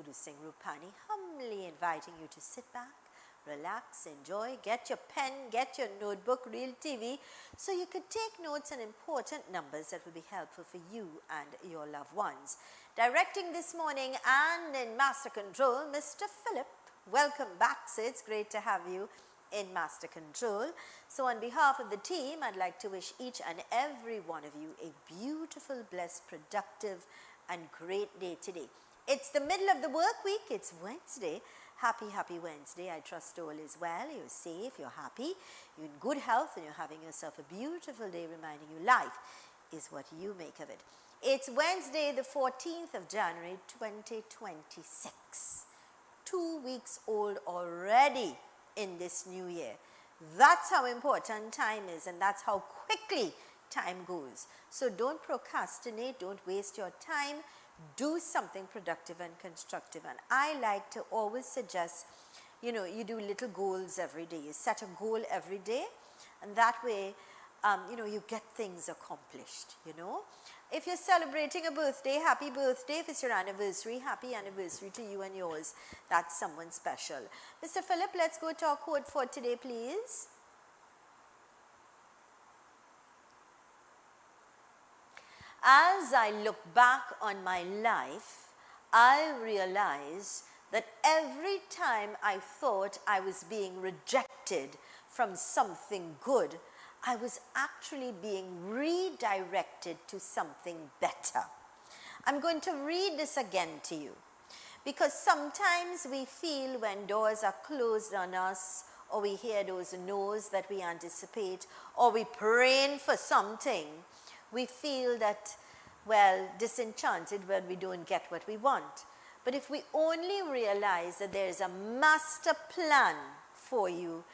introducing Rupani, humbly inviting you to sit back, relax, enjoy, get your pen, get your notebook, Real TV, so you could take notes on important numbers that will be helpful for you and your loved ones. Directing this morning and in Master Control, Mr. Philip. Welcome back, sir. It's great to have you in Master Control. So on behalf of the team, I'd like to wish each and every one of you a beautiful, blessed, productive and great day today. It's the middle of the work week. It's Wednesday. Happy, happy Wednesday. I trust all is well. You're safe, you're happy, you're in good health, and you're having yourself a beautiful day, reminding you life is what you make of it. It's Wednesday, the 14th of January, 2026. 2 weeks old already in this new year. That's how important time is, and that's how quickly time goes. So don't procrastinate, don't waste your time. Do something productive and constructive. And I like to always suggest, you do little goals every day. You set a goal every day, and that way, you get things accomplished, If you're celebrating a birthday, happy birthday. If it's your anniversary, happy anniversary to you and yours. That's someone special. Mr. Philip, let's go to our quote for today, please. As I look back on my life, I realize that every time I thought I was being rejected from something good, I was actually being redirected to something better. I'm going to read this again to you, because sometimes we feel when doors are closed on us, or we hear those no's that we anticipate, or we praying for something, we feel that, disenchanted when we don't get what we want. But if we only realize that there is a master plan for you,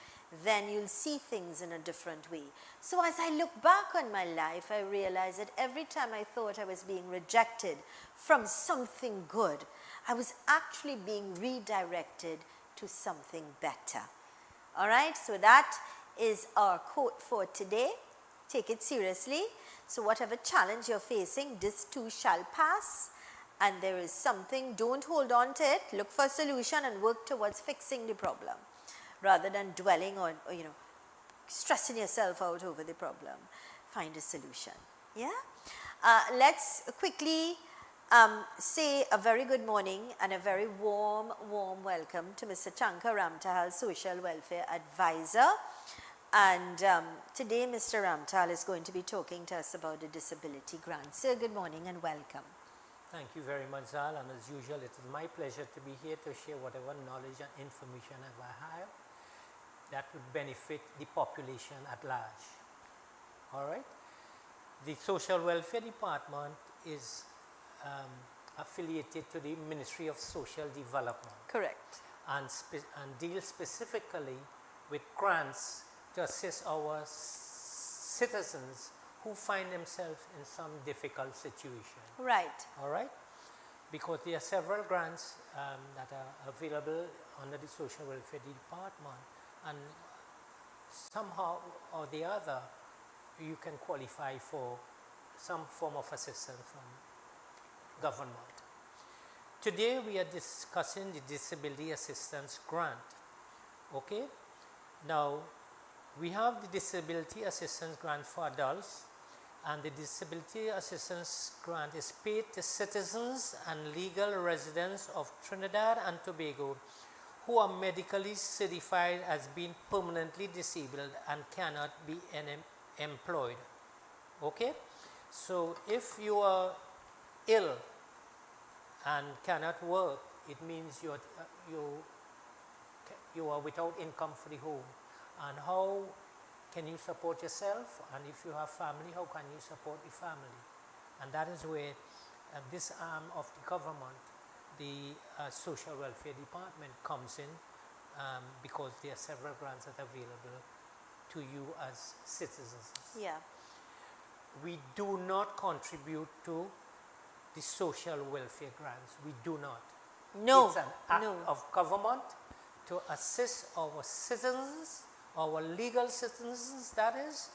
then you'll see things in a different way. So as I look back on my life, I realize that every time I thought I was being rejected from something good, I was actually being redirected to something better. All right, so that is our quote for today. Take it seriously. So whatever challenge you're facing, this too shall pass. And there is something, don't hold on to it. Look for a solution and work towards fixing the problem, rather than dwelling on, stressing yourself out over the problem. Find a solution. Yeah? Let's quickly say a very good morning and a very warm welcome to Mr. Chanka Ramtahal, Social Welfare Advisor. And today Mr. Ramtahal is going to be talking to us about the disability grant. Sir, good morning and welcome. Thank you very much, Zal, and as usual, it is my pleasure to be here to share whatever knowledge and information I have that would benefit the population at large. All right? The Social Welfare Department is affiliated to the Ministry of Social Development. Correct. And deals specifically with grants to assist our citizens who find themselves in some difficult situation. Right. All right? Because there are several grants that are available under the Social Welfare Department, and somehow or the other, you can qualify for some form of assistance from government. Today we are discussing the Disability Assistance Grant. Okay? Now, we have the Disability Assistance Grant for adults, and the Disability Assistance Grant is paid to citizens and legal residents of Trinidad and Tobago who are medically certified as being permanently disabled and cannot be employed. Okay? So if you are ill and cannot work, it means you are without income for the home. And how can you support yourself? And if you have family, how can you support the family? And that is where this arm of the government, the Social Welfare Department, comes in, because there are several grants that are available to you as citizens. Yeah. We do not contribute to the social welfare grants. We do not. No. It's an act of government to assist our citizens, our legal citizens, that is,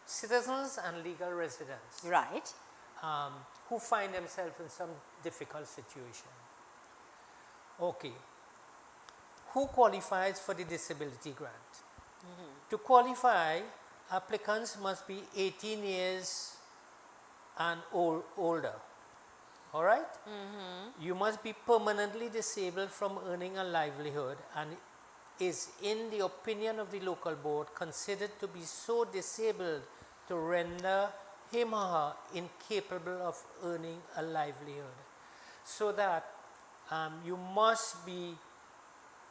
citizens and legal residents. Right. Who find themselves in some difficult situation. Okay. Who qualifies for the disability grant? To qualify, applicants must be 18 years and older. All right? You must be permanently disabled from earning a livelihood and is, in the opinion of the local board, considered to be so disabled to render him or her incapable of earning a livelihood. So that you must be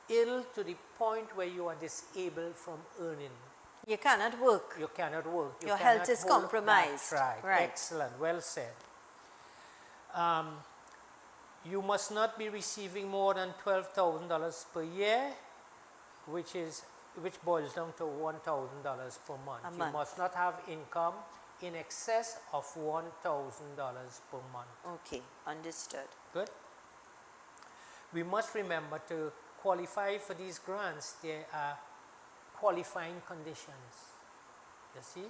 ill to the point where you are disabled from earning. You cannot work. You cannot work. Your health is compromised. That's right. Excellent. Well said. You must not be receiving more than $12,000 per year, which boils down to $1,000 per month. You must not have income in excess of $1,000 per month. Okay, understood. Good. We must remember to qualify for these grants, there are qualifying conditions. You see,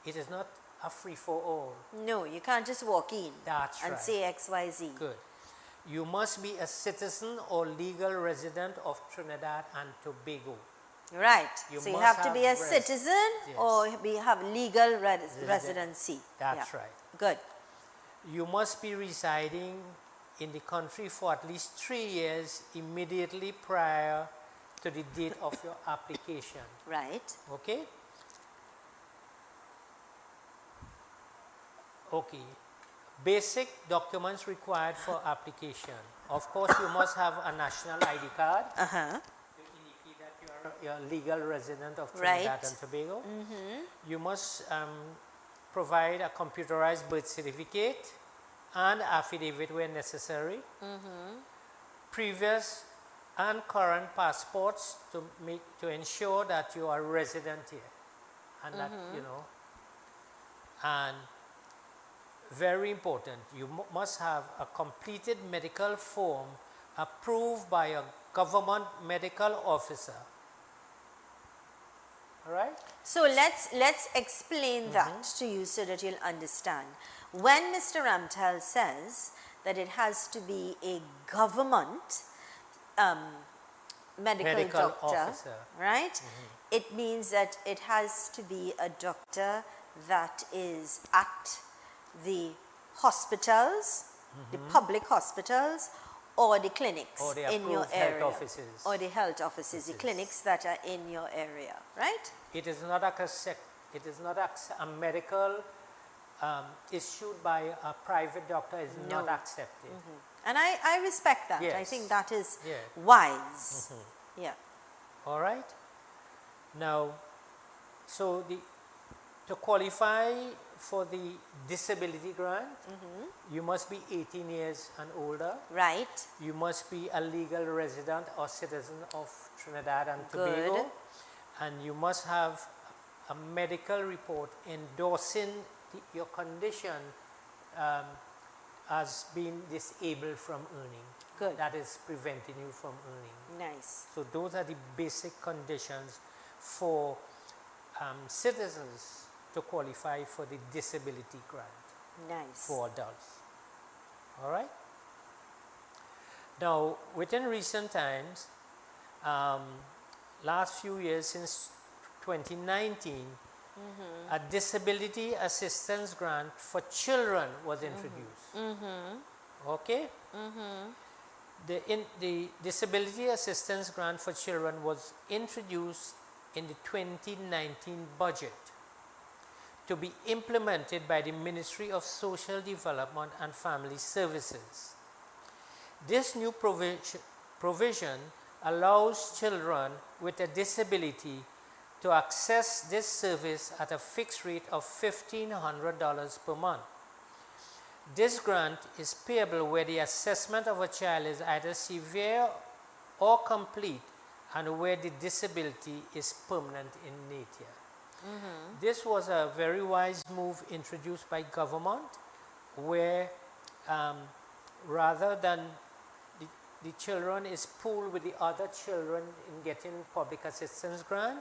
it is not a free-for-all. No, you can't just walk in and say XYZ. Good. You must be a citizen or legal resident of Trinidad and Tobago. Right. So you have to be a citizen or have legal residency. That's right. Good. You must be residing in the country for at least 3 years immediately prior to the date of your application. Right. Okay? Okay. Basic documents required for application. Of course, you must have a national ID card to indicate that you're a legal resident of Trinidad and Tobago. You must provide a computerized birth certificate and affidavit where necessary. Previous and current passports to ensure that you are resident here, and that and very important, you must have a completed medical form approved by a government medical officer. All right? So let's explain that to you so that you'll understand. When Mr. Ramtal says that it has to be a government medical doctor, officer, right? It means that it has to be a doctor that is at the hospitals, the public hospitals, or the clinics or the in your area, health offices. or the health offices, the clinics that are in your area, right? It is not a medical issued by a private doctor is not accepted. And I respect that. Yes. I think that is wise. Yeah. All right. Now, so to qualify for the disability grant, you must be 18 years and older. Right. You must be a legal resident or citizen of Trinidad and Tobago. And you must have a medical report endorsing your condition as being disabled from earning. Good. That is preventing you from earning. Nice. So those are the basic conditions for citizens to qualify for the disability grant. Nice. For adults. All right? Now, within recent times, last few years since 2019, a disability assistance grant for children was introduced. Okay? The disability assistance grant for children was introduced in the 2019 budget to be implemented by the Ministry of Social Development and Family Services. This new provision allows children with a disability to access this service at a fixed rate of $1,500 per month. This grant is payable where the assessment of a child is either severe or complete and where the disability is permanent in nature. This was a very wise move introduced by government where rather than the children is pooled with the other children in getting public assistance grant,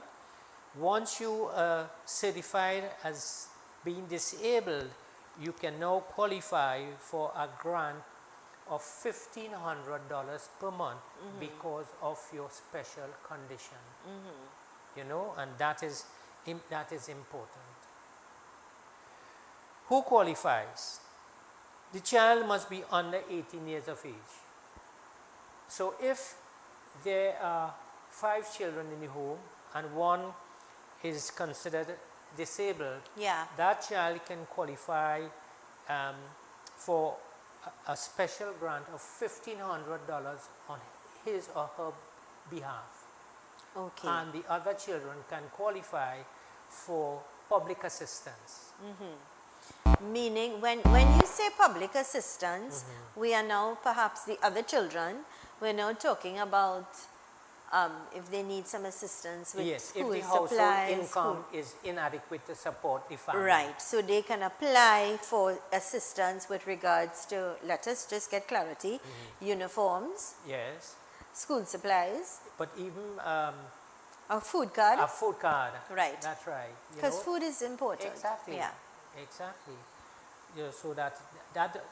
once you are certified as being disabled, you can now qualify for a grant of $1,500 per month because of your special condition. You know, and that is important. Who qualifies? The child must be under 18 years of age. So if there are 5 children in the home and one is considered disabled, Yeah. that child can qualify for a special grant of $1,500 on his or her behalf. Okay. And the other children can qualify for public assistance. Meaning, when you say public assistance, we are now perhaps the other children, we're now talking about if they need some assistance with Yes, if school the household supplies. income is inadequate to support the family. Right, so they can apply for assistance with regards to, let us just get clarity, uniforms, Yes, school supplies, but even a food card. a food card. Right. That's right. You Because know, food is important. exactly. Yeah. Exactly. Yeah, so that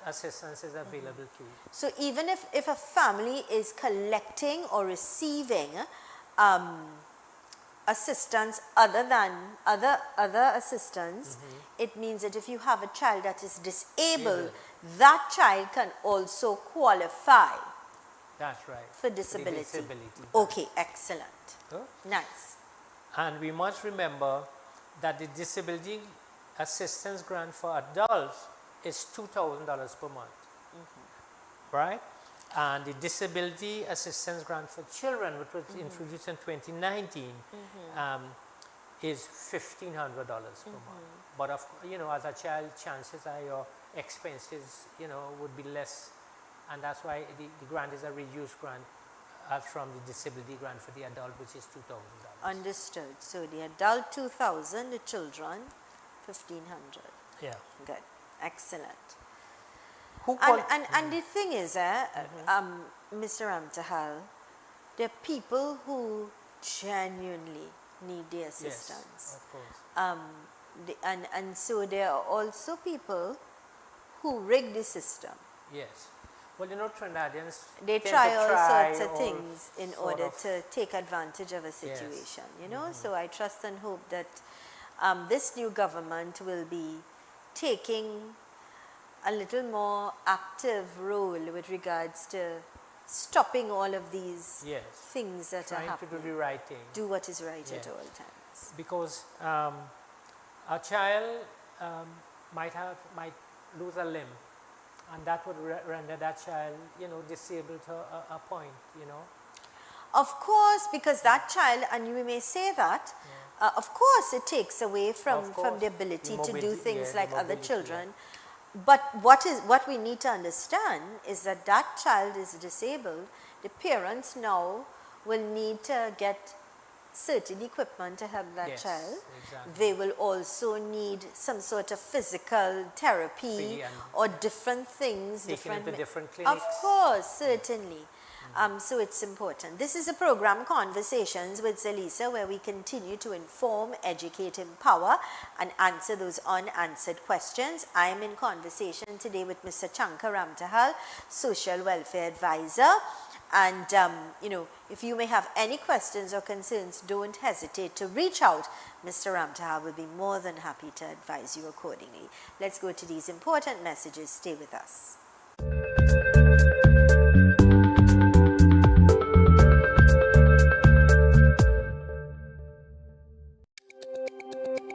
assistance is available too. So even if a family is collecting or receiving assistance other than other assistance, it means that if you have a child that is disabled, that child can also qualify That's right. for disability. disability. Okay, excellent. Huh? Nice. And we must remember that the disability assistance grant for adults is $2,000 per month, right? And the disability assistance grant for children, which was introduced in 2019, is $1,500 per month. But of, you know, as a child, chances are your expenses, you know, would be less, and that's why the grant is a reduced grant from the disability grant for the adult, which is $2,000. Understood. So the adult 2,000, the children 1,500. Yeah. Good. Excellent. Who And the thing is, Mr. Ramtahal, there are people who genuinely need the assistance. Yes, of course. And so there are also people who rig the system. Yes. Well, you know, Trinidadians They tend try to all sorts of or things in sort order of- to take advantage of a situation, you know. So I trust and hope that this new government will be taking a little more active role with regards to stopping all of these Yes. things that are Trying to happening. do the right thing. Do what is right at Yeah. all times. Because a child might lose a limb, and that would render that child, you know, disabled to a point, you know. Of course, because that child, and you may say that, of course it takes away from course. the ability The to do mobility, things the like other mobility, children. But what we need to understand is that that child is disabled. The parents now will need to get certain equipment to help that Yes, child. exactly. They will also need some sort of physical therapy And or different things. taken into different Of clinics. course, certainly. So it's important. This is a program, Conversations with Zelisa, where we continue to inform, educate, empower, and answer those unanswered questions. I am in conversation today with Mr. Chanka Ramtahal, Social Welfare Advisor. And, you know, if you may have any questions or concerns, don't hesitate to reach out. Mr. Ramtahal will be more than happy to advise you accordingly. Let's go to these important messages. Stay with us.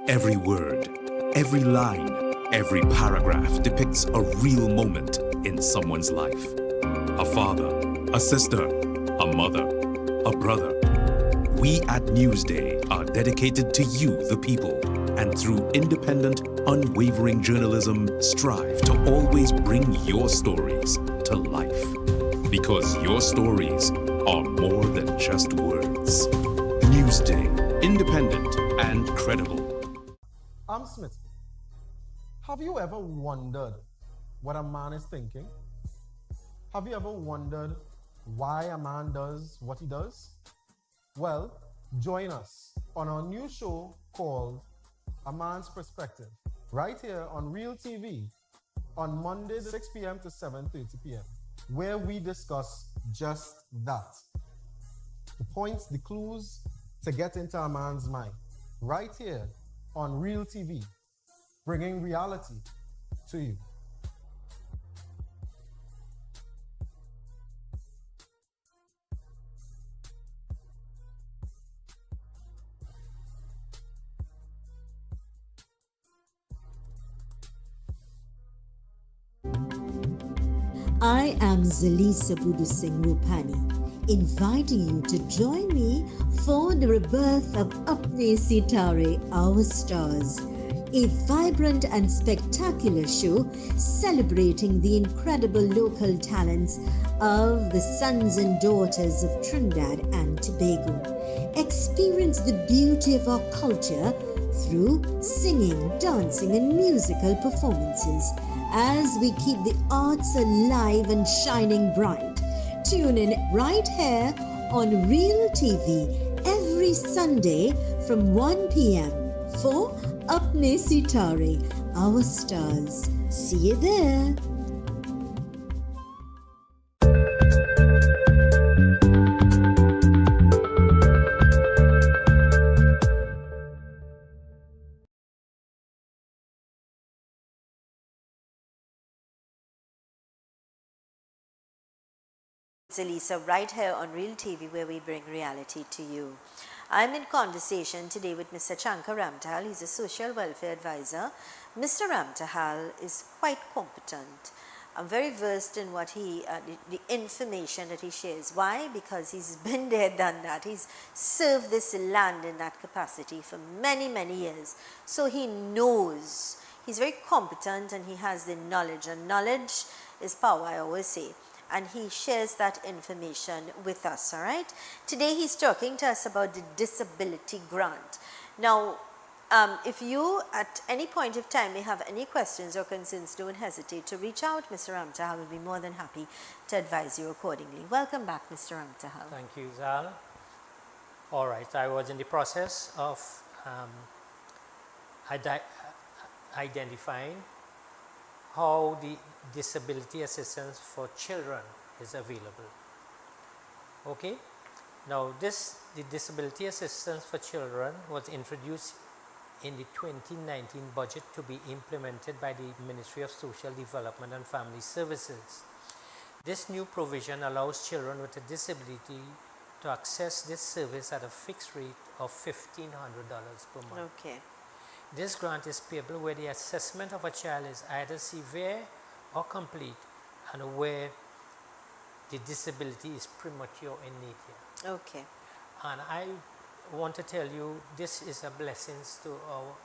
Every word, every line, every paragraph depicts a real moment in someone's life. A father, a sister, a mother, a brother. We at Newsday are dedicated to you, the people, and through independent, unwavering journalism, strive to always bring your stories to life. Because your stories are more than just words. Newsday, independent and credible. I'm Smith. Have you ever wondered what a man is thinking? Have you ever wondered why a man does what he does? Well, join us on our new show called A Man's Perspective, right here on Real TV on Mondays 6 p.m. to 7:30 p.m. where we discuss just that. The points, the clues to get into a man's mind. Right here on Real TV, bringing reality to you. I am Zelisa Singh Rupani, inviting you to join me for the rebirth of Apne Sitare, Our Stars, a vibrant and spectacular show celebrating the incredible local talents of the sons and daughters of Trinidad and Tobago. Experience the beauty of our culture through singing, dancing, and musical performances as we keep the arts alive and shining bright. Tune in right here on Real TV every Sunday from 1 p.m. for Apne Sitare, Our Stars. See you there. Zelisa, right here on Real TV, where we bring reality to you. I'm in conversation today with Mr. Chankar Ramtahal. He's a social welfare advisor. Mr. Ramtahal is quite competent. I'm very versed in what the information that he shares. Why? Because he's been there, done that. He's served this land in that capacity for many, many years. So he knows. He's very competent and he has the knowledge. And knowledge is power, I always say. And he shares that information with us, all right? Today he's talking to us about the disability grant. Now, if you at any point of time may have any questions or concerns, don't hesitate to reach out. Mr. Ramtahal will be more than happy to advise you accordingly. Welcome back, Mr. Ramtahal. Thank you, Zal. All right, I was in the process of identifying how the disability assistance for children is available. Okay, now the disability assistance for children was introduced in the 2019 budget to be implemented by the Ministry of Social Development and Family Services. This new provision allows children with a disability to access this service at a fixed rate of $1,500 per month. Okay. This grant is payable where the assessment of a child is either severe or complete and where the disability is premature in nature. Okay. And I want to tell you, this is a blessing to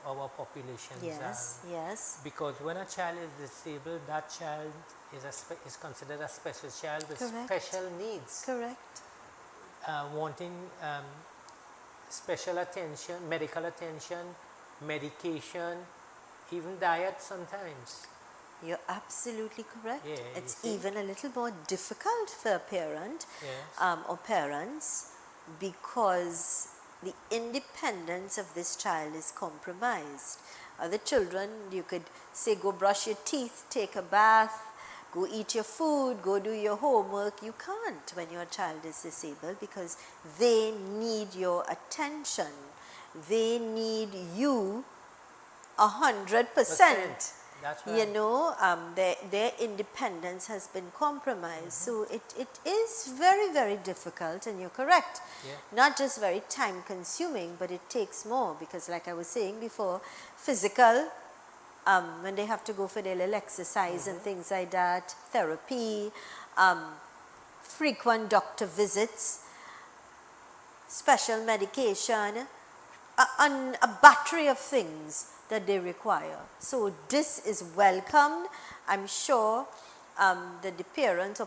our population. Yes, yes. Because when a child is disabled, that child is considered a special child with Correct. special needs. Correct. Wanting special attention, medical attention, medication, even diet sometimes. You're absolutely correct. Yeah, it's even a little more difficult for a parent Yes. or parents because the independence of this child is compromised. Other children, you could say, go brush your teeth, take a bath, go eat your food, go do your homework. You can't when your child is disabled because they need your attention. They need you 100%. That's right. You know, their independence has been compromised. So it is very, very difficult, and you're correct. Yeah. Not just very time consuming, but it takes more because like I was saying before, physical, when they have to go for their little exercise and things like that, therapy, frequent doctor visits, special medication, a battery of things that they require. So this is welcomed. I'm sure that the parents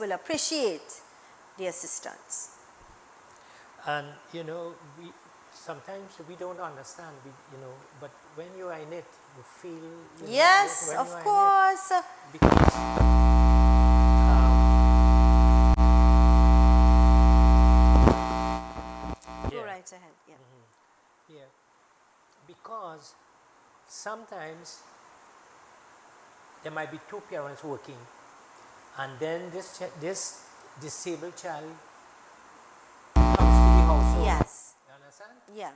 will appreciate the assistance. And you know, sometimes we don't understand, but when you are in it, you feel. Yes, when of you are in it, course. because Go right ahead. Yeah. yeah, because sometimes there might be two parents working, and then this disabled child comes to the household. Yes. You understand? Yeah.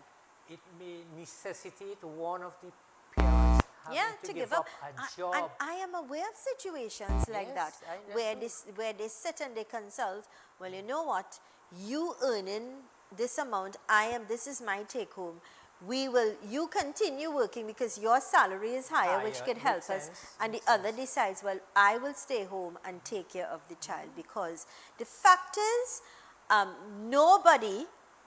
It may necessitate one of the parents having Yeah, to give up a job. And I am aware of situations like that Yes, I know where too. where they sit and they consult. Well, you know what? You earning this amount. This is my take home. You continue working because your salary is higher, which Higher, could makes help us. sense, And the makes other decides, well, I will stay home and take care of the child, because the fact is, nobody,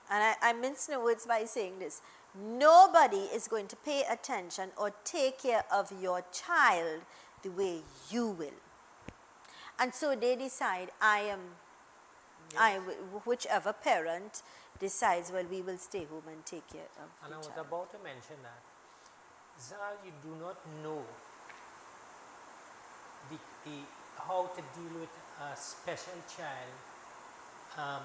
and I mince no words by saying this, nobody is going to pay attention or take care of your child the way you will. And so they decide, whichever parent decides, well, we will stay home and take care of And the I was child. about to mention that, Zal, you do not know how to deal with a special child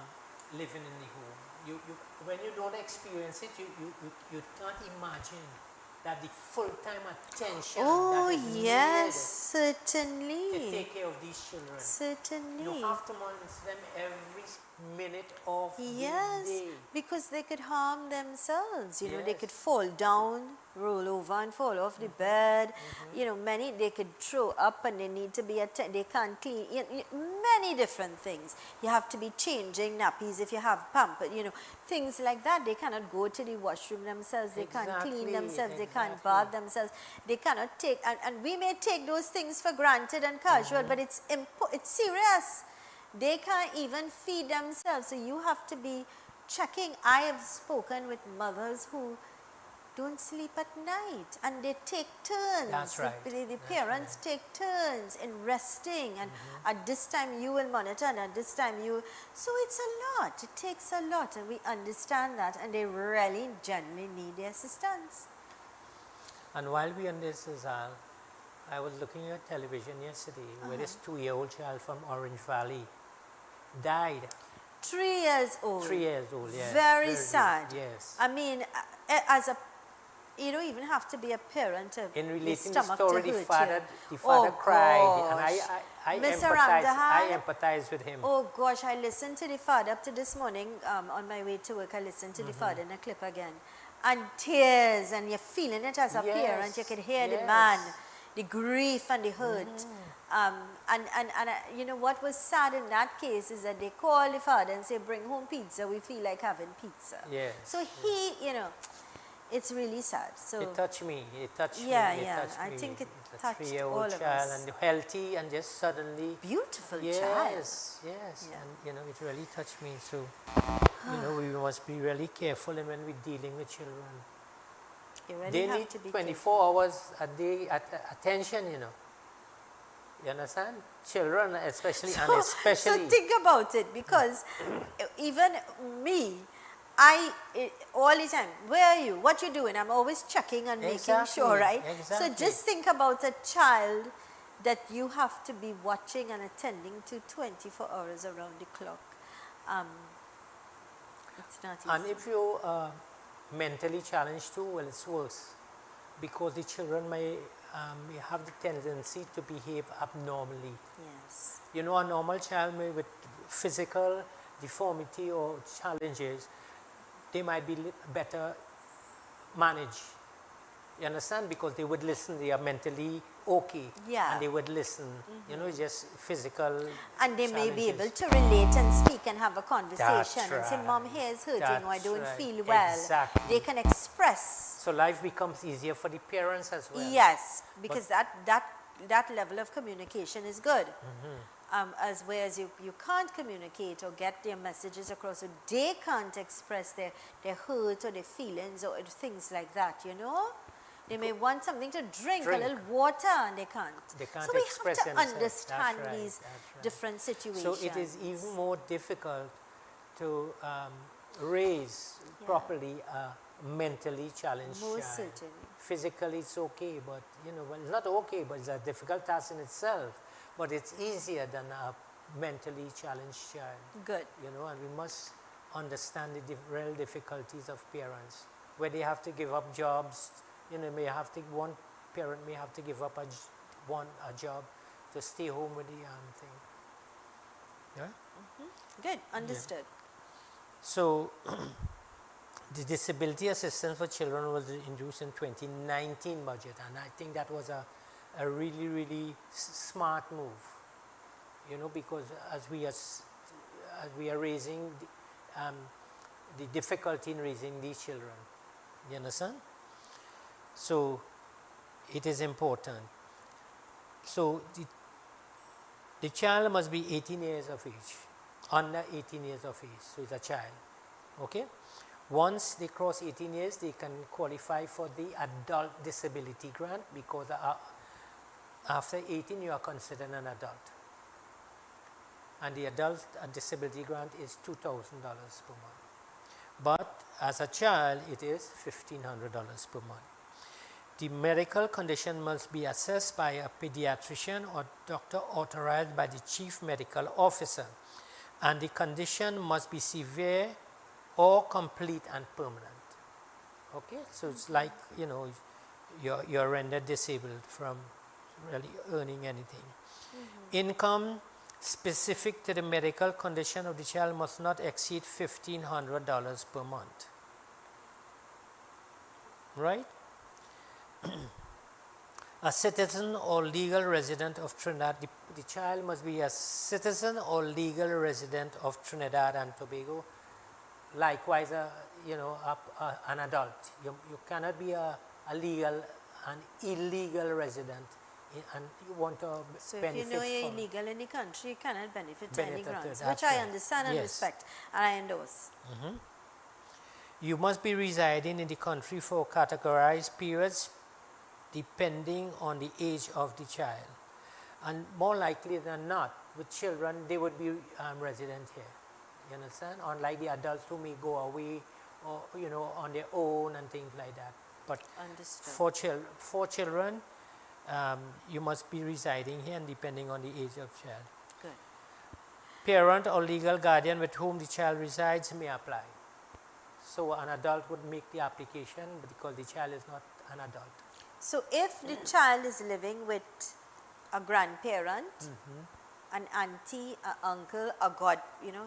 living in the home. When you don't experience it, you can't imagine that the full-time attention Oh, that is yes, needed certainly. to take care of these children. Certainly. You have to monitor them every minute of Yes, the day. because they could harm themselves. You know, they could Yes. fall down, roll over and fall off the bed. You know, they could throw up and they need to be they can't clean. Many different things. You have to be changing nappies if you have pamper. You know, things like that. They cannot go to the washroom themselves. They can't clean Exactly, themselves. They can't exactly. bath themselves. They cannot take. And we may take those things for granted and casual, but it's serious. They can't even feed themselves, so you have to be checking. I have spoken with mothers who don't sleep at night, and they take turns. That's right. The parents take turns in resting, and at this time you will monitor, and at this time you. So it's a lot. It takes a lot, and we understand that, and they really genuinely need the assistance. And while we on this, Zal, I was looking at television yesterday where this 2-year-old child from Orange Valley died. 3 years old. 3 years old, yes. Very sad. Yes. I mean, as a, you don't even have to be a parent to In your relating the stomach story, to the hurt father, you. the father cried, gosh. and Mr. I Ramdahan, empathize with him. Oh gosh, I listened to the father up to this morning on my way to work. I listened to the father in a clip again, and tears, and you're feeling it as a parent. You could hear the man, the grief and the hurt. You know what was sad in that case is that they call the father and say, bring home pizza, we feel like having pizza. Yes, So he, you know, it's really sad. So It touched me. It touched Yeah, me. It yeah. touched I me. think it It's touched a 3-year-old all of child us. and healthy, and just suddenly. beautiful Yes, child. yes, Yeah. and you know it really touched me. So, you know, we must be really careful when we're dealing with children. You really They have need to be 24 hours a day attention. You know. You understand? Children, especially, and especially. So think about it, because even me, all the time, where are you? What you doing? I'm always checking and making Exactly, sure, right? exactly. So just think about a child that you have to be watching and attending to 24 hours around the clock. It's not easy. And if you are mentally challenged too, well, it's worse, because the children may have the tendency to behave abnormally. Yes. You know, a normal child may with physical deformity or challenges, they might be better managed. You understand? Because they would listen, they are mentally okay. Yeah. And they would listen. You know, just physical And they may be challenges. able to relate and speak and have a conversation That's and say, right. Mom, here is hurting, or I That's don't right. feel well. Exactly. They can express. So life becomes easier for the parents as well. Yes, because that level of communication is good. As whereas you can't communicate or get their messages across, so they can't express their hurt or their feelings or things like that, you know. They may want something to drink, a little water, and they can't. They can't so we express have to themselves. understand That's right, these that's right. different situations. So it is even more difficult to raise properly a mentally challenged Most child. certainly. Physically it's okay, but you know, well, not okay, but it's a difficult task in itself. But it's easier than a mentally challenged child. Good. You know, and we must understand the real difficulties of parents, where they have to give up jobs. You know, one parent may have to give up a job to stay home with the thing. Yeah? Good, understood. So, the disability assistance for children was introduced in 2019 budget, and I think that was a really, really smart move, you know, because as we are raising the difficulty in raising these children, you understand? So, it is important. So, the child must be 18 years of age, under 18 years of age, so it's a child, okay? Once they cross 18 years, they can qualify for the adult disability grant, because after 18 you are considered an adult. And the adult disability grant is $2,000 per month. But as a child, it is $1,500 per month. The medical condition must be assessed by a pediatrician or doctor authorized by the chief medical officer, and the condition must be severe or complete and permanent. Okay, so it's like, you know, you're rendered disabled from really earning anything. Income specific to the medical condition of the child must not exceed $1,500 per month. Right? A citizen or legal resident of Trinidad, the child must be a citizen or legal resident of Trinidad and Tobago. Likewise, an adult. You cannot be a legal, an illegal resident, and you want to So benefit if you know you're from illegal in the country, you cannot benefit to any Benefit, grants, that's which I right. understand and Yes. respect, and I endorse. You must be residing in the country for categorized periods depending on the age of the child. And more likely than not, with children, they would be resident here. You understand? Unlike the adults who may go away or, you know, on their own and things like that. But Understood. for children, you must be residing here and depending on the age of child. Good. Parent or legal guardian with whom the child resides may apply. So an adult would make the application because the child is not an adult. So if the child is living with a grandparent, an auntie, an uncle, a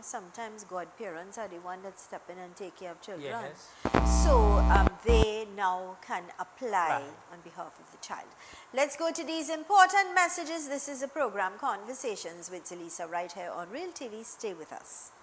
sometimes godparents are the one that step in and take care of children. Yes. So they now can apply Right. on behalf of the child. Let's go to these important messages. This is a program, Conversations with Zelisa, right here on Real TV. Stay with us.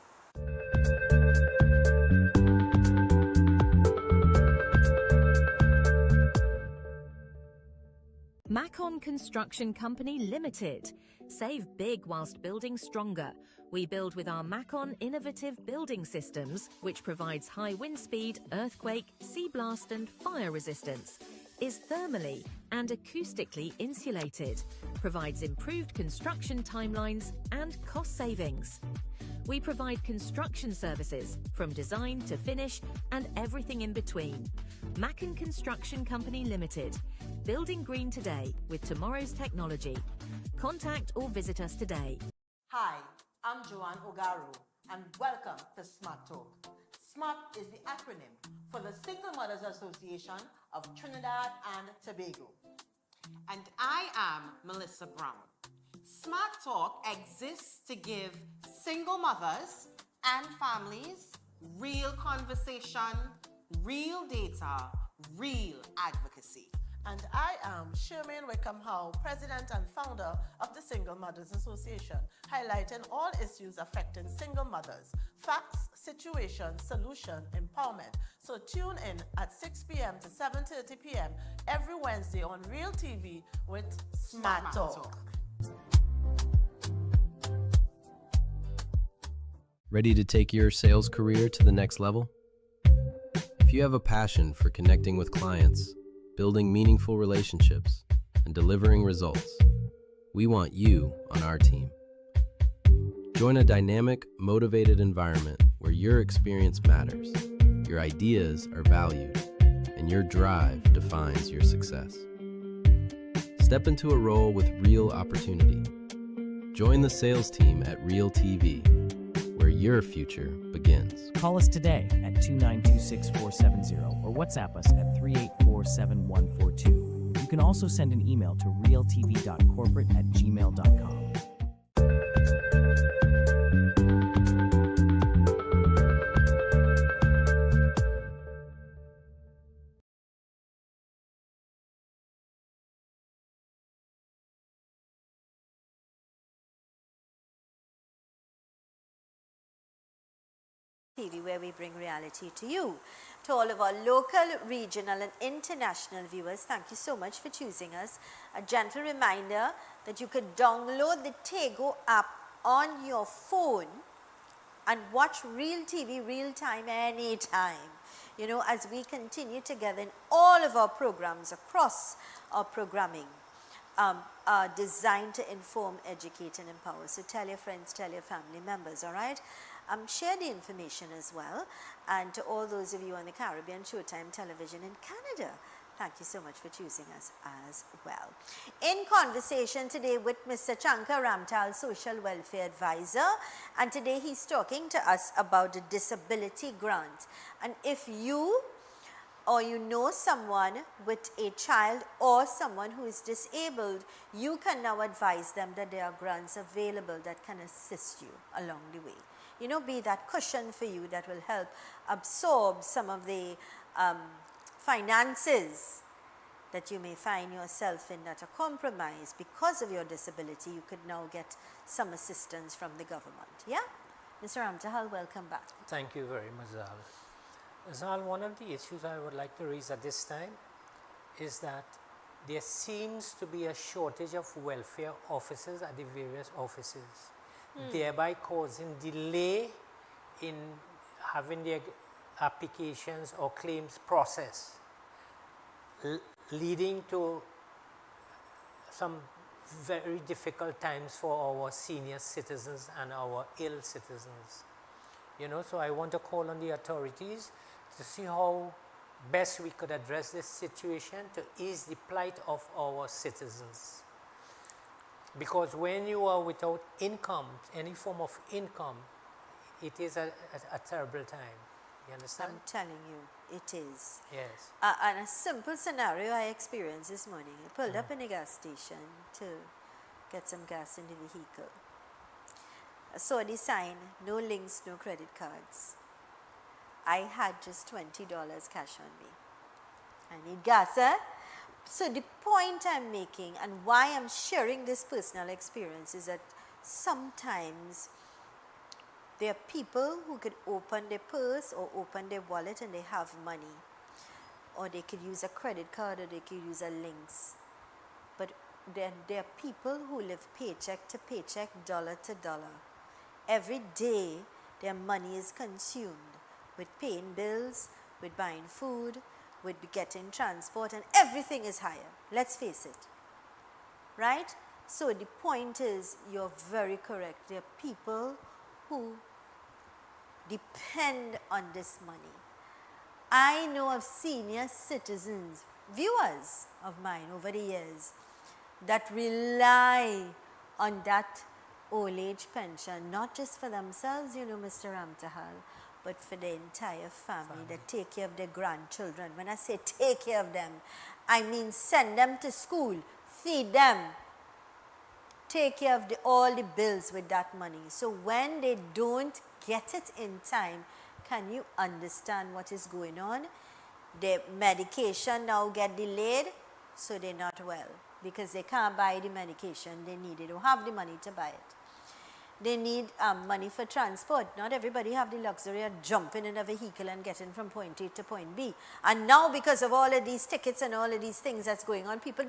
Macon Construction Company Limited. Save big whilst building stronger. We build with our Macon innovative building systems, which provides high wind speed, earthquake, sea blast and fire resistance, is thermally and acoustically insulated, provides improved construction timelines and cost savings. We provide construction services from design to finish and everything in between. Macon Construction Company Limited. Building green today with tomorrow's technology. Contact or visit us today. Hi, I'm Joanne Ogaru, and welcome to Smart Talk. SMART is the acronym for the Single Mothers Association of Trinidad and Tobago. And I am Melissa Brown. Smart Talk exists to give single mothers and families real conversation, real data, real advocacy. And I am Shermaine Wickham Howe, President and Founder of the Single Mothers Association, highlighting all issues affecting single mothers, facts, situation, solution, empowerment. So tune in at 6 p.m. to 7:30 p.m. every Wednesday on Real TV with Smart Talk. Ready to take your sales career to the next level? If you have a passion for connecting with clients, building meaningful relationships, and delivering results, we want you on our team. Join a dynamic, motivated environment where your experience matters, your ideas are valued, and your drive defines your success. Step into a role with real opportunity. Join the sales team at Real TV, where your future begins. Call us today at 292-6470 or WhatsApp us at 384-7142. You can also send an email to realtv.corporate@gmail.com. TV, where we bring reality to you. To all of our local, regional and international viewers, thank you so much for choosing us. A gentle reminder that you could download the Tego app on your phone and watch real TV, real time, anytime. You know, as we continue together in all of our programs across our programming, are designed to inform, educate and empower. So tell your friends, tell your family members, all right? Share the information as well. And to all those of you on the Caribbean Showtime Television in Canada, thank you so much for choosing us as well. In conversation today with Mr. Chanka Ramtal, Social Welfare Advisor, and today he's talking to us about the disability grant. And if you or you know someone with a child or someone who is disabled, you can now advise them that there are grants available that can assist you along the way. You know, be that cushion for you that will help absorb some of the finances that you may find yourself in that are compromised because of your disability. You could now get some assistance from the government. Yeah? Mr. Ramtahal, welcome back. Thank you very much, Zal. Zal, one of the issues I would like to raise at this time is that there seems to be a shortage of welfare officers at the various offices, thereby causing delay in having their applications or claims processed, leading to some very difficult times for our senior citizens and our ill citizens. You know, so I want to call on the authorities to see how best we could address this situation to ease the plight of our citizens. Because when you are without income, any form of income, it is a terrible time. You understand? I'm telling you, it is. Yes. And a simple scenario I experienced this morning. I pulled up in a gas station to get some gas in the vehicle. I saw the sign, no links, no credit cards. I had just $20 cash on me. I need gas, eh? So the point I'm making and why I'm sharing this personal experience is that sometimes there are people who could open their purse or open their wallet and they have money. Or they could use a credit card or they could use a links. But then there are people who live paycheck to paycheck, dollar to dollar. Every day their money is consumed with paying bills, with buying food, with getting transport, and everything is higher. Let's face it. Right? So the point is, you're very correct. There are people who depend on this money. I know of senior citizens, viewers of mine over the years, that rely on that old age pension, not just for themselves, you know, Mr. Ramtahal, but for the entire family that take care of their grandchildren. When I say take care of them, I mean send them to school, feed them, take care of all the bills with that money. So when they don't get it in time, can you understand what is going on? Their medication now get delayed, so they're not well because they can't buy the medication they need. They don't have the money to buy it. They need money for transport. Not everybody have the luxury of jumping in a vehicle and getting from point A to point B. And now because of all of these tickets and all of these things that's going on, people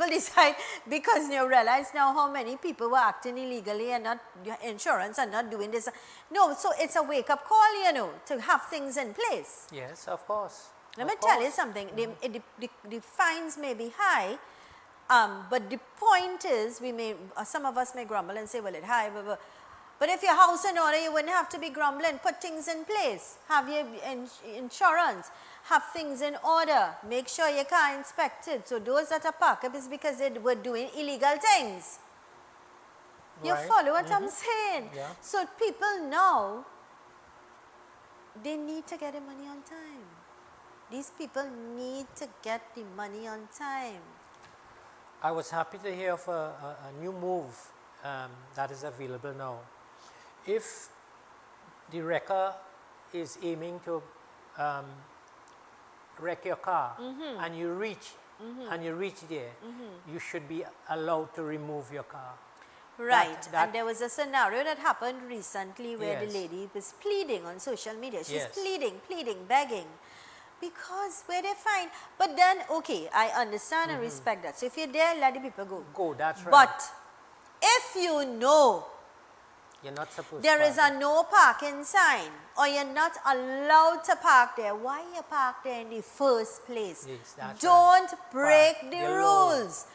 decide, because you realize now how many people were acting illegally and not insurance and not doing this. No, so it's a wake-up call, you know, to have things in place. Yes, of course. Let me tell you something. The fines may be high, but the point is, some of us may grumble and say, well, it's high, blah, blah. But if your house in order, you wouldn't have to be grumbling. Put things in place. Have your insurance. Have things in order. Make sure your car inspected. So those that are parked up is because they were doing illegal things. You Right. follow what I'm saying? Yeah. So people now, they need to get the money on time. These people need to get the money on time. I was happy to hear of a new move that is available now. If the wrecker is aiming to wreck your car and you reach there, you should be allowed to remove your car. Right. That- And there was a scenario that happened recently where the Yes. lady was pleading on social media. She's Yes. pleading, begging. Because where they find, but then, okay, I understand and respect that. So if you're there, let the people go. Go, that's right. But if you know You're not supposed there to is a no parking sign or you're not allowed to park there, why you park there in the first place? Yes, that's Don't right. break Park the the law. rules.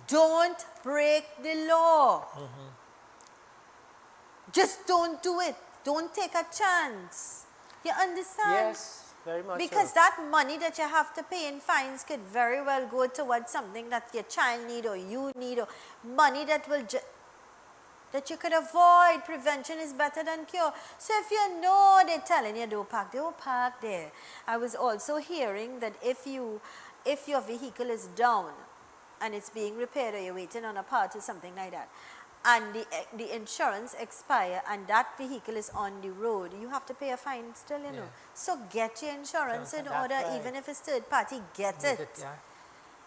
Don't break the law. Just don't do it. Don't take a chance. You understand? Yes, very much Because so. that money that you have to pay in fines could very well go towards something that your child need or you need, or money that will that you could avoid. Prevention is better than cure. So if you know they're telling you don't park there. I was also hearing that if your vehicle is down and it's being repaired or you're waiting on a part or something like that, and the insurance expire and that vehicle is on the road, you have to pay a fine still, you know. Yeah. So get your insurance in That's order, right. even if it's third party, get Need it. yeah.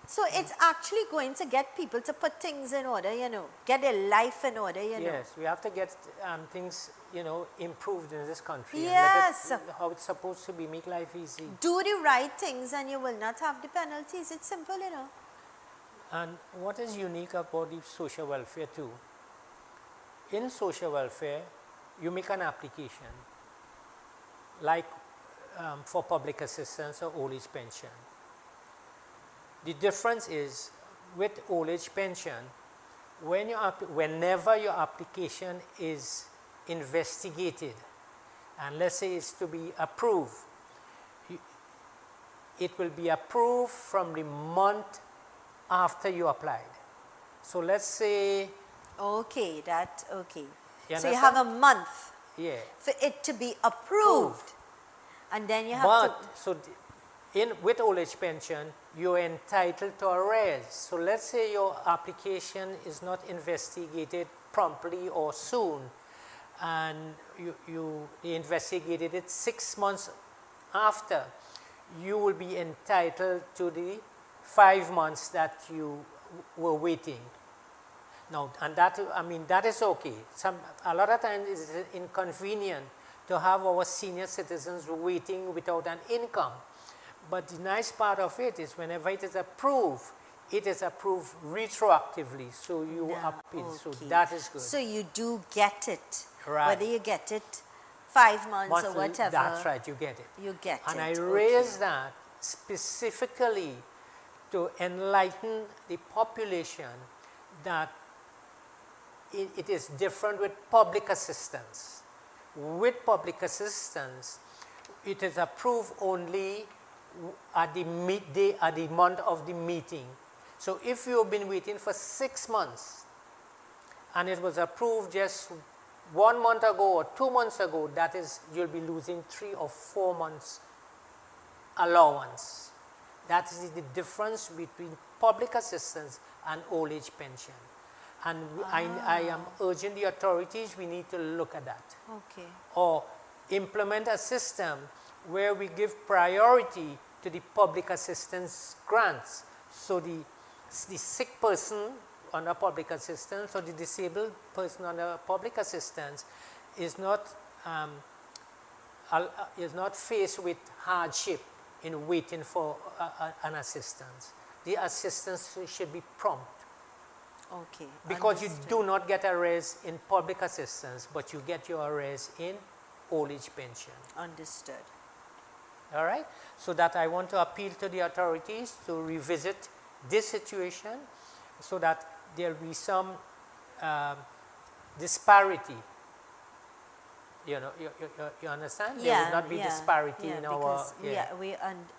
So it's actually going to get people to put things in order, you know, get their life in order, you know. Yes, we have to get things, you know, improved in this country. Yes. And make it how it's supposed to be, make life easy. Do the right things and you will not have the penalties. It's simple, you know. And what is unique about the social welfare too, in social welfare, you make an application, like for public assistance or old age pension. The difference is with old age pension, whenever your application is investigated, and let's say it's to be approved, it will be approved from the month after you applied. So let's say, Okay, okay. You So you have a understand? month yeah, for it to be approved. And then you have but to, so with old age pension, you're entitled to arrears. So let's say your application is not investigated promptly or soon, and you investigated it 6 months after, you will be entitled to the 5 months that you were waiting. Now, and that, I mean, that is okay. A lot of times it's inconvenient to have our senior citizens waiting without an income. But the nice part of it is whenever it is approved retroactively. So you appeal. So okay. that is good. So you do get it. Right. Whether you get it 5 months or Monthly, whatever. that's right, you get it. You get And it. I okay. raise that specifically to enlighten the population that it is different with public assistance. With public assistance, it is approved only at the month of the meeting. So if you've been waiting for 6 months and it was approved just 1 month ago or 2 months ago, that is, you'll be losing 3 or 4 months allowance. That is the difference between public assistance and old age pension. And I am urging the authorities, we need to look at that. Okay. Or implement a system where we give priority to the public assistance grants. So the sick person under public assistance or the disabled person under public assistance is not faced with hardship in waiting for an assistance. The assistance should be prompt. Okay. Because understood. you do not get a raise in public assistance, but you get your raise in old age pension. Understood. All right? So that I want to appeal to the authorities to revisit this situation so that there will be some disparity. You know, you understand? There will not be disparity in our... Because we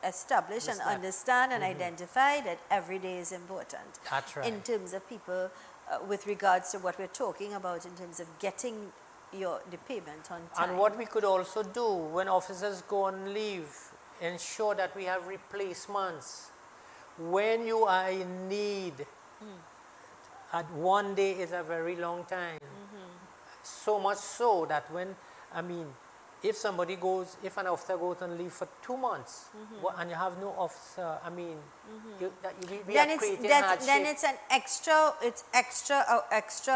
establish and understand and identify that every day is important. That's right. In terms of people, with regards to what we're talking about in terms of getting the payment on time. And what we could also do when officers go on leave, ensure that we have replacements. When you are in need, at 1 day is a very long time. So much so that when, I mean, if if an officer goes on leave for 2 months, and you have no officer, I mean, we then are it's creating then hardship. it's an extra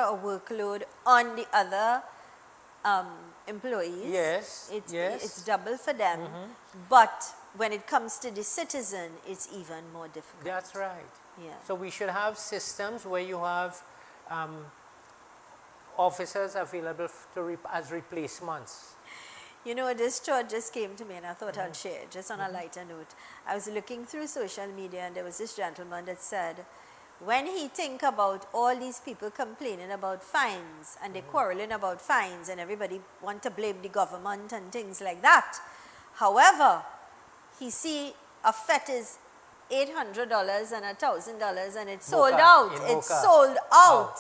a workload on the other employees. Yes, It's double for them. But when it comes to the citizen, it's even more difficult. That's right. Yeah. So we should have systems where you have officers available as replacements. You know, this thought just came to me and I thought I'd share it, just on a lighter note. I was looking through social media and there was this gentleman that said, when he think about all these people complaining about fines and they're quarreling about fines and everybody want to blame the government and things like that. However, he see a fet is $800 and $1,000 and it's sold out. It's sold out.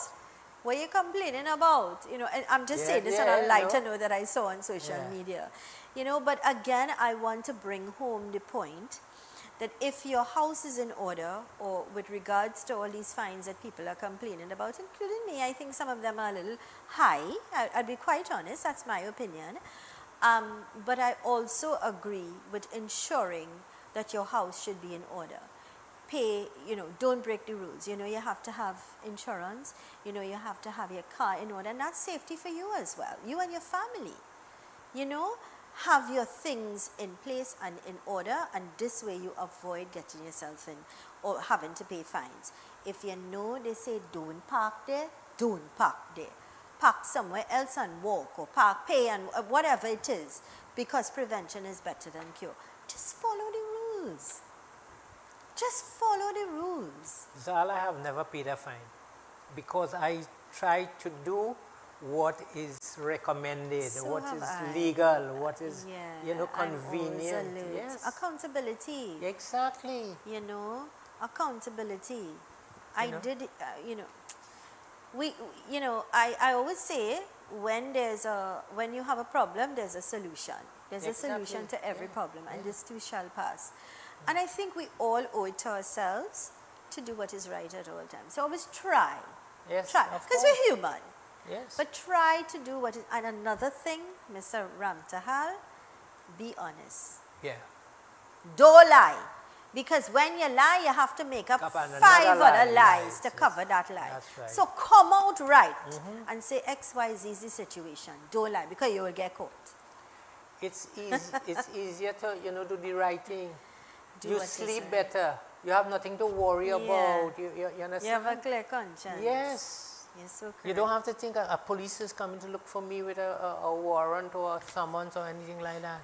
What are you complaining about? You know, and I'm just saying this on a lighter note that I saw on social media. You know, but again, I want to bring home the point that if your house is in order, or with regards to all these fines that people are complaining about, including me, I think some of them are a little high. I'll be quite honest, that's my opinion. But I also agree with ensuring that your house should be in order. Pay, you know, don't break the rules. You know, you have to have insurance. You know, you have to have your car in order. And that's safety for you as well, you and your family. You know, have your things in place and in order, and this way you avoid getting yourself in or having to pay fines. If you know they say don't park there, don't park there. Park somewhere else and walk, or park, pay, and whatever it is, because prevention is better than cure. Just follow the rules. Just follow the rules. Zal, I have never paid a fine because I try to do what is recommended, what is legal, what is, you know, convenient. Yes. Accountability. Exactly. You know, accountability. I did, you know, I always say when you have a problem, there's a solution. There's a solution to every problem, and this too shall pass. And I think we all owe it to ourselves to do what is right at all times. So always try. Yes, try. Because we're human. Yes. But try to do what is, and another thing, Mr. Ramtahal, be honest. Yeah. Don't lie. Because when you lie, you have to make up 5 other lies to cover that lie. That's right. So come out right and say X, Y, Z is the situation. Don't lie, because you will get caught. It's easy. It's easier to, you know, do the right thing. You sleep right. better. You have nothing to worry about. You understand? You have a clear conscience. Yes. You're so correct. You don't have to think a police is coming to look for me with a warrant or a summons or anything like that.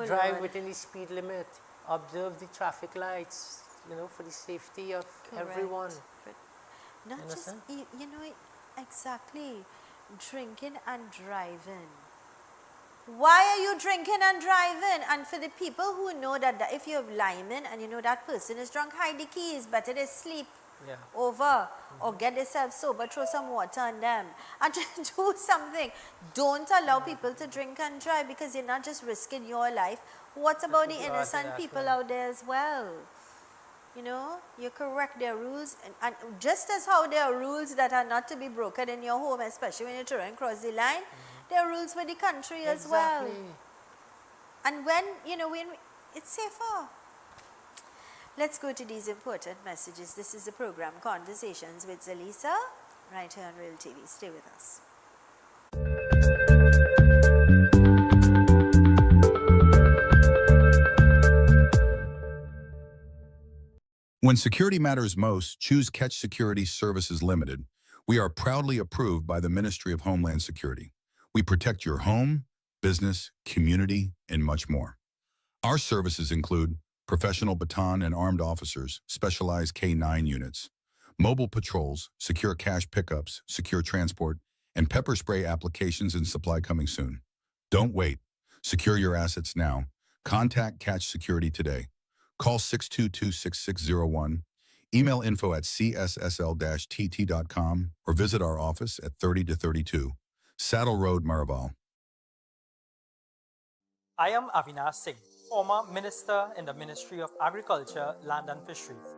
Drive within the speed limit. Observe the traffic lights, you know, for the safety of everyone. Not just, you know, exactly, drinking and driving. Why are you drinking and driving? And for the people who know that if you're lineman and you know that person is drunk, hide the keys. Better they sleep over or get themselves sober, throw some water on them and just do something. Don't allow people to drink and drive, because you're not just risking your life. What about the innocent people out there as well? You know, you correct their rules, and just as how there are rules that are not to be broken in your home, especially when you're trying to cross the line, there are rules for the country as well. And when, you know, when it's safer. Let's go to these important messages. This is the program Conversations with Zelisa, right here on Real TV. Stay with us. When security matters most, choose Catch Security Services Limited. We are proudly approved by the Ministry of Homeland Security. We protect your home, business, community, and much more. Our services include professional baton and armed officers, specialized K-9 units, mobile patrols, secure cash pickups, secure transport, and pepper spray applications and supply coming soon. Don't wait. Secure your assets now. Contact Catch Security today. Call 622-6601, email info@cssl-tt.com, or visit our office at 30-32, Saddle Road, Maraval. I am Avinash Singh, former Minister in the Ministry of Agriculture, Land and Fisheries.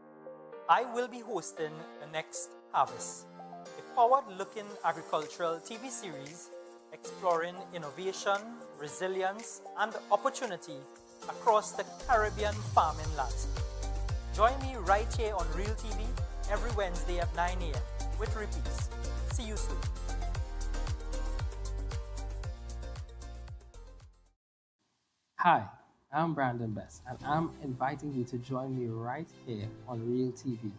I will be hosting the next Harvest, a forward-looking agricultural TV series exploring innovation, resilience, and opportunity across the Caribbean farming landscape. Join me right here on Real TV every Wednesday at 9 a.m. with repeats. See you soon. Hi, I'm Brandon Best, and I'm inviting you to join me right here on Real TV,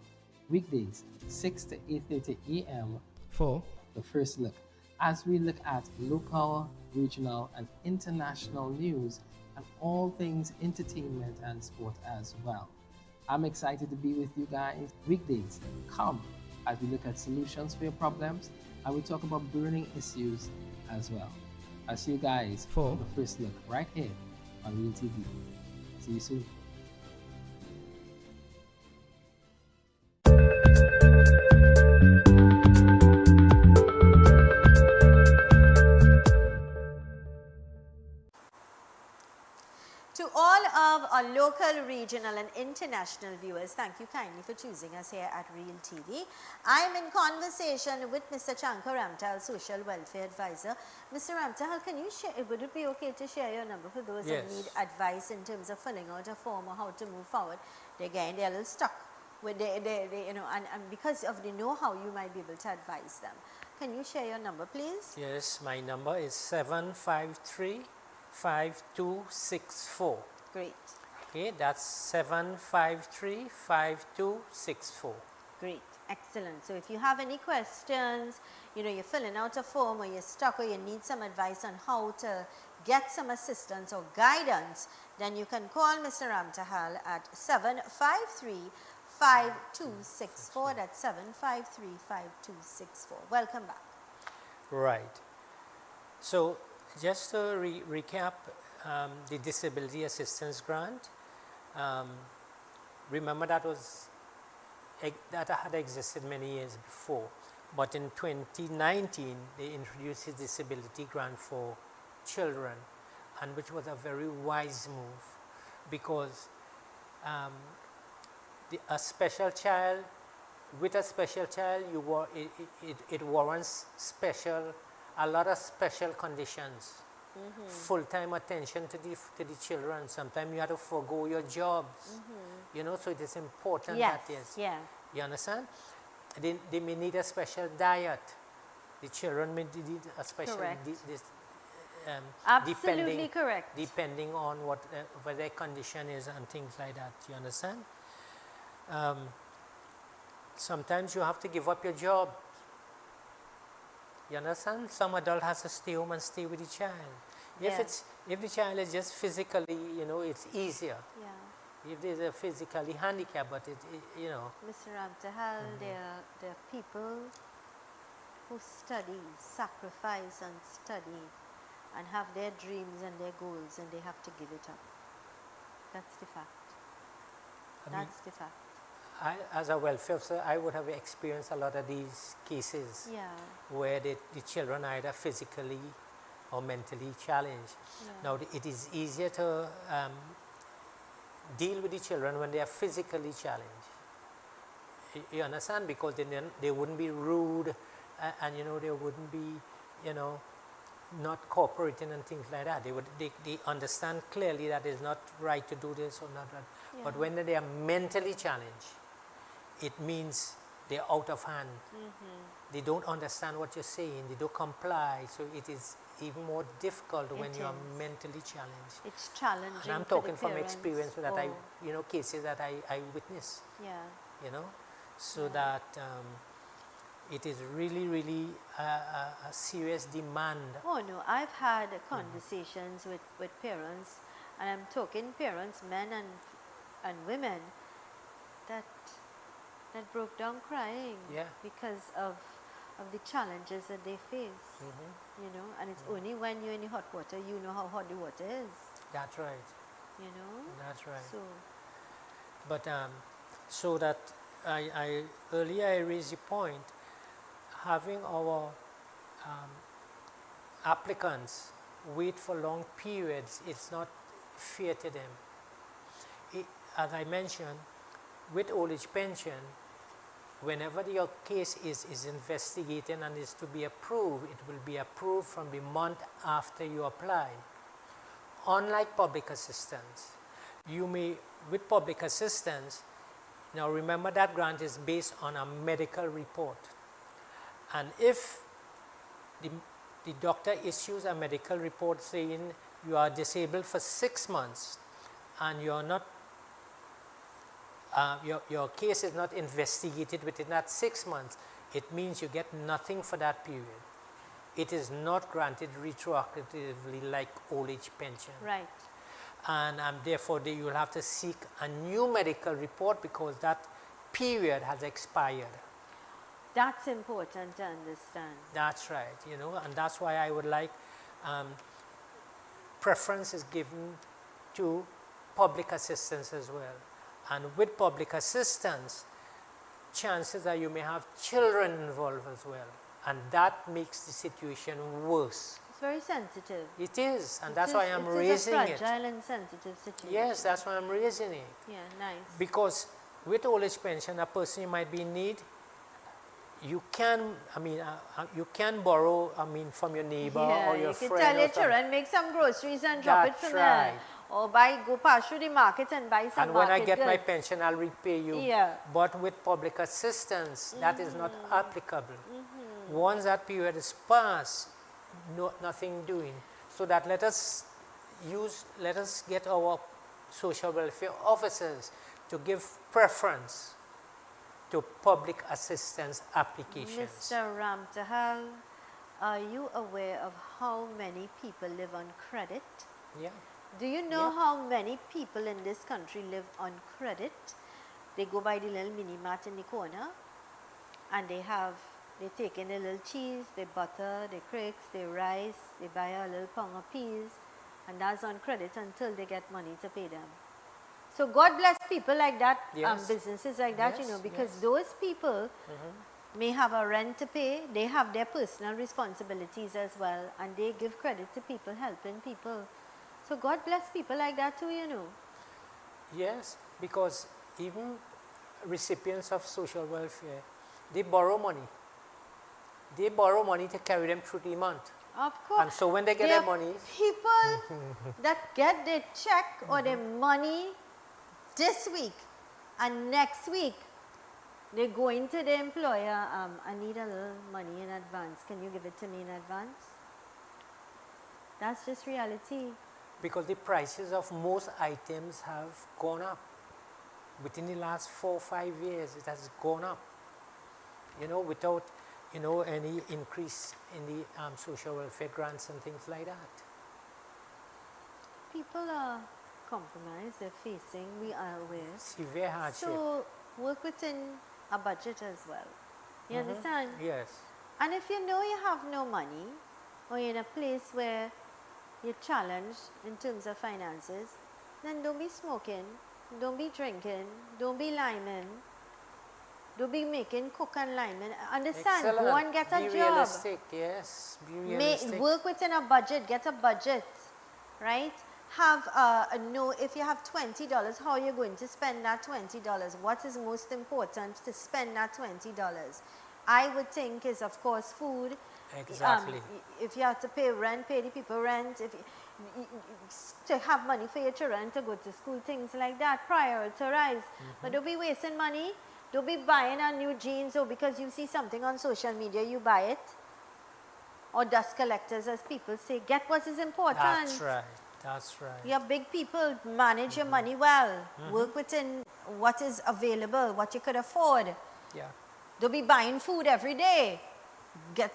weekdays 6 to 8:30 a.m. for the first look, as we look at local, regional, and international news and all things entertainment and sport as well. I'm excited to be with you guys weekdays. Come as we look at solutions for your problems and we talk about burning issues as well. I'll see you guys for the first look right here on Real TV. See you soon. To all of our local, regional and international viewers, thank you kindly for choosing us here at Real TV. I am in conversation with Mr. Chankar Ramtal, Social Welfare Advisor. Mr. Ramtal, can you share, would it be okay to share your number for those Yes. that need advice in terms of filling out a form or how to move forward? They're a little stuck with and because of the know-how, you might be able to advise them. Can you share your number, please? Yes, my number is 753-5264. Great. Okay, that's 753-5264. Great, excellent. So if you have any questions, you're filling out a form or you're stuck or you need some advice on how to get some assistance or guidance, then you can call Mr. Ramtahal at 753-5264. That's 753-5264. Welcome back. Right. So just to recap the Disability Assistance Grant, remember that had existed many years before, but in 2019 they introduced a disability grant for children, and which was a very wise move, because a special child, it warrants a lot of special conditions. Full-time attention to the children. Sometimes you have to forego your jobs. So it is important that you understand. They may need a special diet. The children may need a special Absolutely correct. Depending on what their condition is and things like that. You understand? Sometimes you have to give up your job. You understand? Some adult has to stay home and stay with the child. If the child is just physically, it's easier. If there's a physically handicapped, but Mr. Ramtahal, there are people who study, sacrifice and study and have their dreams and their goals and they have to give it up. That's the fact. That's the fact. As a welfare officer, I would have experienced a lot of these cases where the children are either physically or mentally challenged. Now, it is easier to deal with the children when they are physically challenged. You understand? Because they wouldn't be rude and they wouldn't be, not cooperating and things like that. They understand clearly that it's not right to do this or not right. But when they are mentally challenged, it means they're out of hand. They don't understand what you're saying. They don't comply. So it is even more difficult when you are mentally challenged. It's challenging. And I'm talking from experience that cases that I witnessed. So that it is really, really a serious demand. Oh no, I've had conversations with parents, and I'm talking parents, men and women, that broke down crying because of the challenges that they face. And it's only when you're in the hot water you know how hot the water is. That's right. That's right. So, but so that earlier I raised the point, having our applicants wait for long periods, it's not fair to them. As I mentioned, with old age pension, whenever your case is investigated and is to be approved, it will be approved from the month after you apply. Unlike public assistance, you may, with public assistance, now remember that grant is based on a medical report. And if the doctor issues a medical report saying you are disabled for 6 months and you are not, your case is not investigated within that 6 months, it means you get nothing for that period. It is not granted retroactively like old age pension. Right. And therefore you will have to seek a new medical report because that period has expired. That's important to understand. That's right, you know, and that's why I would like preference is given to public assistance as well. And with public assistance, chances are you may have children involved as well. And that makes the situation worse. It's very sensitive. It is, and that's why I'm raising it. it. It's a fragile and sensitive situation. Yes, that's why I'm raising it. Yeah, nice. Because with old age pension, a person might be in need. You can, you can borrow, from your neighbor or your friend. You can tell your children, make some groceries and drop it from there. Or go past through the market and buy some and when I get goods. my pension, I'll repay you. Yeah. But with public assistance, that is not applicable. Once that period is passed, nothing doing. So that let us get our social welfare officers to give preference to public assistance applications. Mr. Ramtahal, are you aware of how many people live on credit? Yeah. Do you know how many people in this country live on credit? They go by the little mini mart in the corner and they take in a little cheese, they butter, they cricks, they rice, they buy a little pound of peas, and that's on credit until they get money to pay them. So God bless people like that, businesses like that, you know, because those people may have a rent to pay, they have their personal responsibilities as well, and they give credit to people, helping people. So God bless people like that too, you know. Yes, because even recipients of social welfare, they borrow money. They borrow money to carry them through the month. Of course. And so when they get their money... people that get their check or their money this week and next week, they go into the employer, I need a little money in advance. Can you give it to me in advance? That's just reality. Because the prices of most items have gone up. Within the last 4 or 5 years, it has gone up. You know, without, any increase in the social welfare grants and things like that. People are compromised, they're facing, we are aware. Severe hardship. So, work within a budget as well. You understand? Yes. And if you know you have no money, or you're in a place where you're challenged in terms of finances, then don't be smoking, don't be drinking, don't be liming, don't be making coke and liming. Understand? Excellent. Go and get a be job. Realistic, yes. Be realistic. Work within a budget, get a budget, right? Have if you have $20, how are you going to spend that $20? What is most important to spend that $20? I would think is, of course, food. Exactly. If you have to pay rent, pay the people rent. If to have money for your children to go to school, things like that, prioritize. But don't be wasting money. Don't be buying a new jeans or because you see something on social media, you buy it. Or dust collectors, as people say. Get what is important. That's right. That's right. You're big people, manage your money well. Work within what is available, what you could afford. Yeah. Don't be buying food every day.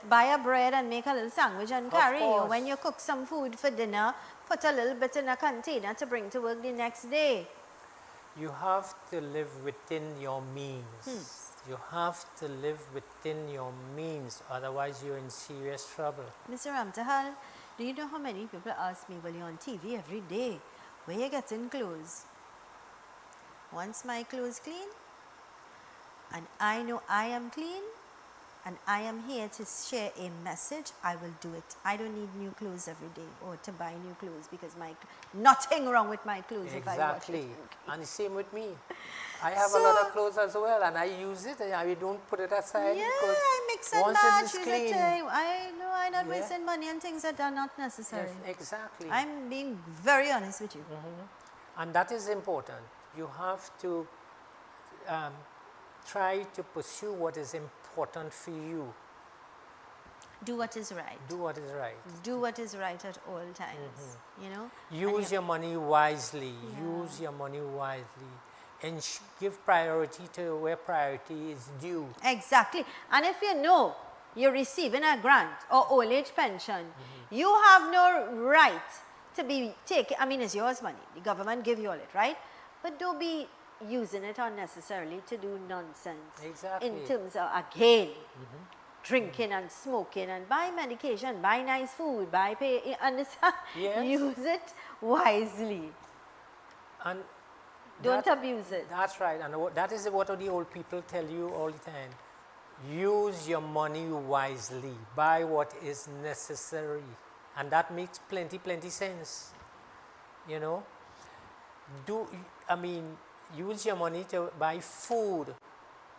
Buy a bread and make a little sandwich and carry. Or when you cook some food for dinner, put a little bit in a container to bring to work the next day. You have to live within your means. You have to live within your means, otherwise you're in serious trouble. Mr. Ramtahal, do you know how many people ask me, well, you're on TV every day, where you getting clothes? Once my clothes clean, and I know I am clean, and I am here to share a message, I will do it. I don't need new clothes every day or to buy new clothes because nothing wrong with my clothes if I wash Exactly. it. And the same with me. I have a So- lot of clothes as well, and I use it, and I don't put it aside Yeah, because I mix and once match. it is use clean. I know I'm not Yeah. wasting money on things that are not necessary. Yes, exactly. I'm being very honest with you. And that is important. You have to try to pursue what is important for you. Do what is right. Do what is right. Do what is right at all times. You know. And Use your money wisely. Use your money wisely. And give priority to where priority is due. Exactly. And if you know you're receiving a grant or old age pension, you have no right to be taking, I mean, it's yours money. The government give you all it, right? But don't be using it unnecessarily to do nonsense. Exactly. In terms of, again, drinking and smoking and buy medication, buy nice food, buy pay, understand? Yes. Use it wisely. And Don't abuse it. That's right. And that is what the old people tell you all the time. Use your money wisely. Buy what is necessary. And that makes plenty sense. You know? Use your money to buy food.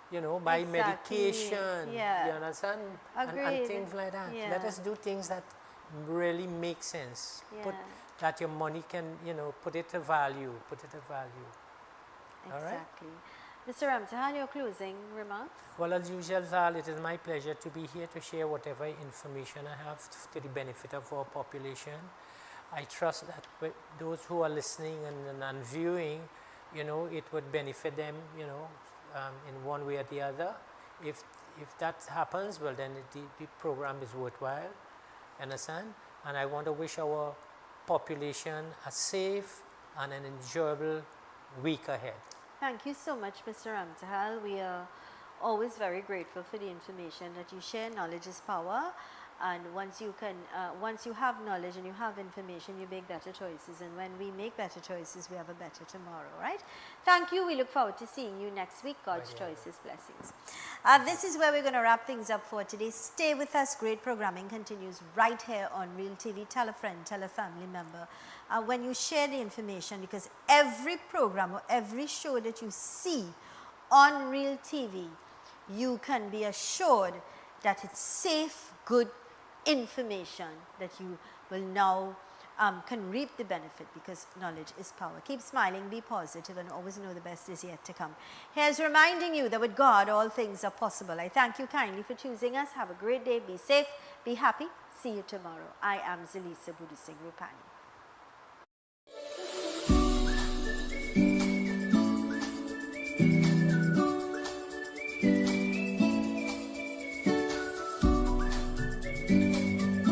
You know, buy Exactly. medication. Yeah. You understand? And Agreed. things like that. Yeah. Let us do things that really make sense. Yeah. That your money can, put it to value. Put it to value. All right? Exactly. Mr. Ramsahal, your closing remarks? Well, as usual, Zal, it is my pleasure to be here to share whatever information I have to the benefit of our population. I trust that those who are listening and viewing, it would benefit them, in one way or the other. If that happens, well, then the program is worthwhile, understand? And I want to wish our population a safe and an enjoyable week ahead. Thank you so much, Mr. Ramsahal. We are always very grateful for the information that you share. Knowledge is power. And once you have knowledge and you have information, you make better choices. And when we make better choices, we have a better tomorrow, right? Thank you. We look forward to seeing you next week. God's choices, blessings. This is where we're going to wrap things up for today. Stay with us. Great programming continues right here on Real TV. Tell a friend, tell a family member. When you share the information, because every program or every show that you see on Real TV, you can be assured that it's safe, good information that you will now can reap the benefit, because knowledge is power. Keep smiling, be positive, and always know the best is yet to come. Here's reminding you that with God, all things are possible. I thank you kindly for choosing us. Have a great day. Be safe, be happy. See you tomorrow. I am Zelisa Budusing Rupani.